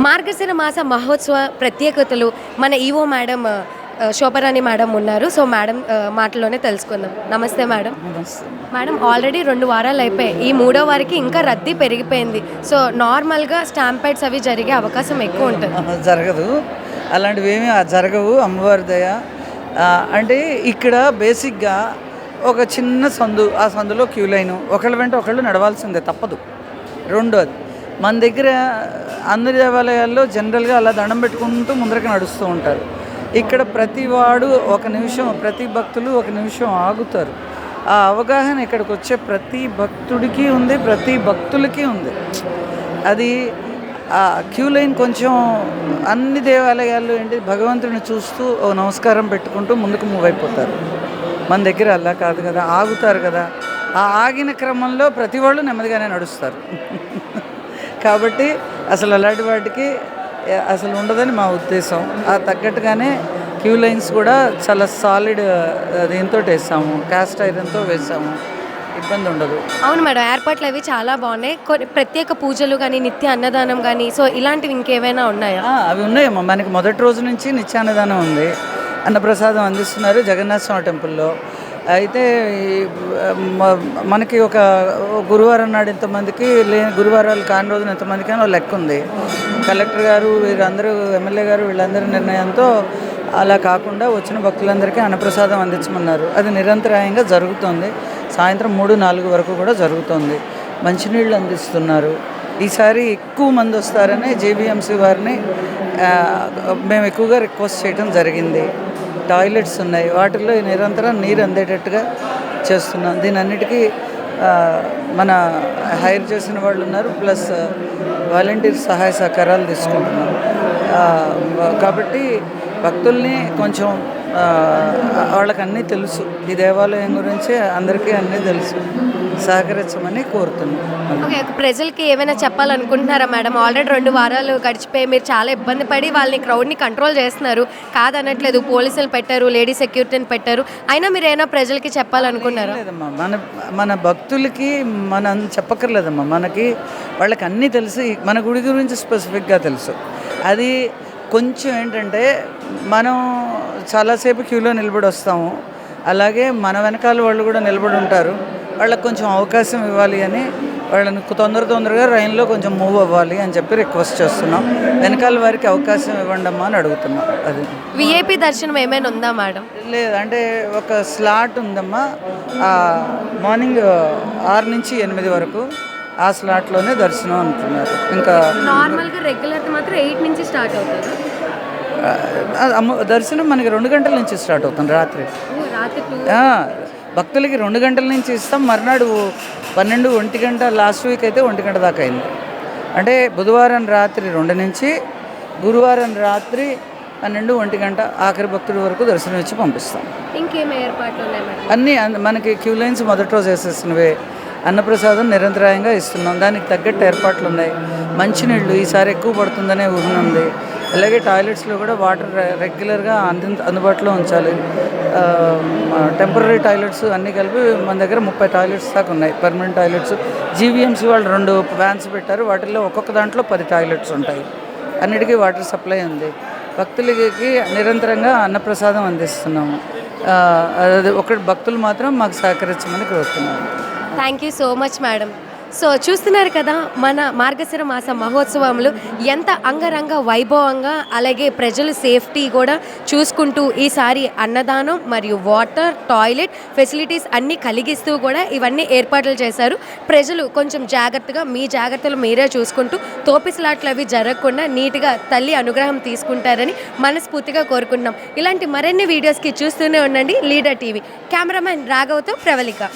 మార్గశిర మాస మహోత్సవ ప్రత్యేకతలు మన ఈవో మేడం శోభరాణి మేడం ఉన్నారు. సో మేడం మాటలోనే తెలుసుకుందాం. నమస్తే మేడం. మేడం ఆల్రెడీ 2 వారాలు అయిపోయాయి. ఈ 3వ వారికి ఇంకా రద్దీ పెరిగిపోయింది. సో నార్మల్గా స్టాంపైడ్స్ అవి జరిగే అవకాశం ఎక్కువ ఉంటుంది. జరగదు, అలాంటివి ఏమీ జరగవు, అమ్మవారి దయ. అంటే ఇక్కడ బేసిక్గా ఒక చిన్న సందు, ఆ సందులో క్యూ లైను, ఒకళ్ళ వెంట ఒకళ్ళు నడవాల్సిందే, తప్పదు. రెండోది, మన దగ్గర అందరి దేవాలయాల్లో జనరల్గా అలా దండం పెట్టుకుంటూ ముందరికి నడుస్తూ ఉంటారు. ఇక్కడ ప్రతి వాడు ఒక నిమిషం, ప్రతి భక్తులు ఒక నిమిషం ఆగుతారు. ఆ అవగాహన ఇక్కడికి వచ్చే ప్రతి భక్తుడికి ఉంది, ప్రతి భక్తులకి ఉంది. అది ఆ క్యూ లైన్ కొంచెం అన్ని దేవాలయాల్లో ఏంటి, భగవంతుడిని చూస్తూ ఓ నమస్కారం పెట్టుకుంటూ ముందుకు మూవ్ అయిపోతారు. మన దగ్గర అలా కాదు కదా, ఆగుతారు కదా. ఆ ఆగిన క్రమంలో ప్రతి వాళ్ళు నెమ్మదిగానే నడుస్తారు. కాబట్టి అసలు అలాంటి వాటికి అసలు ఉండదని మా ఉద్దేశం. ఆ తగ్గట్టుగానే క్యూ లైన్స్ కూడా చాలా సాలిడ్ దీంతో వేసాము, కాస్ట్ ఐరన్తో వేసాము, ఇబ్బంది ఉండదు. అవును మేడం, ఏర్పాట్లు అవి చాలా బాగున్నాయి. కొన్ని ప్రత్యేక పూజలు కానీ, నిత్య అన్నదానం కానీ, సో ఇలాంటివి ఇంకేమైనా ఉన్నాయా? అవి ఉన్నాయమ్మా. మనకి మొదటి రోజు నుంచి నిత్యాన్నదానం ఉంది, అన్నప్రసాదం అందిస్తున్నారు జగన్నాథ స్వామి టెంపుల్లో. అయితే మనకి ఒక గురువారం నాడు ఎంతమందికి, గురువారాలు కాని రోజున ఎంతమందికి అని లెక్క ఉంది. కలెక్టర్ గారు, వీరందరూ, ఎమ్మెల్యే గారు, వీళ్ళందరి నిర్ణయంతో అలా కాకుండా వచ్చిన భక్తులందరికీ అన్నప్రసాదం అందించమన్నారు. అది నిరంతరాయంగా జరుగుతుంది. సాయంత్రం 3-4 వరకు కూడా జరుగుతుంది. మంచినీళ్ళు అందిస్తున్నారు. ఈసారి ఎక్కువ మంది వస్తారని జేబీఎంసీ వారిని మేము ఎక్కువగా రిక్వెస్ట్ చేయడం జరిగింది. టాయిలెట్స్ ఉన్నాయి, వాటిల్లో నిరంతరం నీరు అందేటట్టుగా చేస్తున్నాం. దీని అన్నిటికీ మన హైర్ చేసిన వాళ్ళు ఉన్నారు, ప్లస్ వాలంటీర్ సహాయ సహకారాలు తీసుకుంటున్నాం. కాబట్టి భక్తుల్ని కొంచెం వాళ్ళకి అన్నీ తెలుసు, ఈ దేవాలయం గురించి అందరికీ అన్నీ తెలుసు, సహకరించమని కోరుతున్నాం. ఓకే, ప్రజలకి ఏమైనా చెప్పాలనుకుంటున్నారా మేడం? ఆల్రెడీ 2 వారాలు గడిచిపోయి మీరు చాలా ఇబ్బంది పడి వాళ్ళని, క్రౌడ్ని కంట్రోల్ చేస్తున్నారు, కాదనట్లేదు. పోలీసులు పెట్టారు, లేడీ సెక్యూరిటీని పెట్టారు, అయినా మీరు ఏమైనా ప్రజలకి చెప్పాలనుకున్నారా? లేదమ్మా, మన భక్తులకి మనం చెప్పక్కర్లేదమ్మా. మనకి వాళ్ళకి అన్నీ తెలుసు, మన గుడి గురించి స్పెసిఫిక్గా తెలుసు. అది కొంచెం ఏంటంటే, మనం చాలాసేపు క్యూలో నిలబడి వస్తాము, అలాగే మన వెనకాల వాళ్ళు కూడా నిలబడి ఉంటారు. వాళ్ళకి కొంచెం అవకాశం ఇవ్వాలి అని, వాళ్ళని తొందరగా లైన్లో కొంచెం మూవ్ అవ్వాలి అని చెప్పి రిక్వెస్ట్ చేస్తున్నాం. వెనకాల వారికి అవకాశం ఇవ్వండి అమ్మా అని అడుగుతున్నాం. అది విఐపి దర్శనం ఏమైనా ఉందా మేడం? లేదు, అంటే ఒక స్లాట్ ఉందమ్మా, మార్నింగ్ 6 నుంచి 8 వరకు ఆ స్లాట్లోనే దర్శనం అంటున్నారు. ఇంకా నార్మల్గా రెగ్యులర్ మాత్రం 8 నుంచి స్టార్ట్ అవుతుంది దర్శనం. మనకి 2 గంటల నుంచి స్టార్ట్ అవుతుంది రాత్రి. భక్తులకి 2 గంటల నుంచి ఇస్తాం. మర్నాడు 12-1 గంట, లాస్ట్ వీక్ అయితే 1 గంట దాకా అయింది. అంటే బుధవారం రాత్రి 2 నుంచి గురువారం రాత్రి 12-1 గంట ఆఖరి భక్తుడి వరకు దర్శనం ఇచ్చి పంపిస్తాం. ఇంకేం ఏర్పాట్లు ఉన్నాయి? అన్నీ మనకి క్యూ లైన్స్ మొదటి రోజు వేసేసినవే. అన్నప్రసాదం నిరంతరాయంగా ఇస్తున్నాం, దానికి తగ్గట్టు ఏర్పాట్లు ఉన్నాయి. మంచినీళ్ళు ఈసారి ఎక్కువ పడుతుందనే ఊహన ఉంది. అలాగే టాయిలెట్స్లో కూడా వాటర్ రెగ్యులర్గా అందుబాటులో ఉంచాలి. టెంపరీ టాయిలెట్స్ అన్నీ కలిపి మన దగ్గర 30 టాయిలెట్స్ దాకా ఉన్నాయి, పర్మనెంట్ టాయిలెట్స్. జీవీఎంసీ వాళ్ళు 2 వ్యాన్స్ పెట్టారు, వాటిల్లో ఒక్కొక్క దాంట్లో 10 టాయిలెట్స్ ఉంటాయి. అన్నిటికీ వాటర్ సప్లై ఉంది. భక్తులకి నిరంతరంగా అన్నప్రసాదం అందిస్తున్నాము. అది ఒకటి, భక్తులు మాత్రం మాకు సహకరించమని కోరుతున్నాము. Thank you so much madam. So చూస్తున్నారు కదా, మన మార్గశిర మాస మహోత్సవంలో ఎంత అంగరంగ వైభవంగా, అలాగే ప్రజలు సేఫ్టీ కూడా చూసుకుంటూ ఈసారి అన్నదానం మరియు వాటర్, టాయిలెట్ ఫెసిలిటీస్ అన్నీ కలిగిస్తూ కూడా ఇవన్నీ ఏర్పాట్లు చేశారు. ప్రజలు కొంచెం జాగ్రత్తగా, మీ జాగ్రత్తలు మీరే చూసుకుంటూ తోపిసలాట్లు అవి జరగకుండా నీట్గా తల్లి అనుగ్రహం తీసుకుంటారని మనస్ఫూర్తిగా కోరుకుంటున్నాం. ఇలాంటి మరిన్ని వీడియోస్కి చూస్తూనే ఉండండి లీడర్ టీవీ. కెమెరామెన్ రాఘవ్తో ప్రవళిక.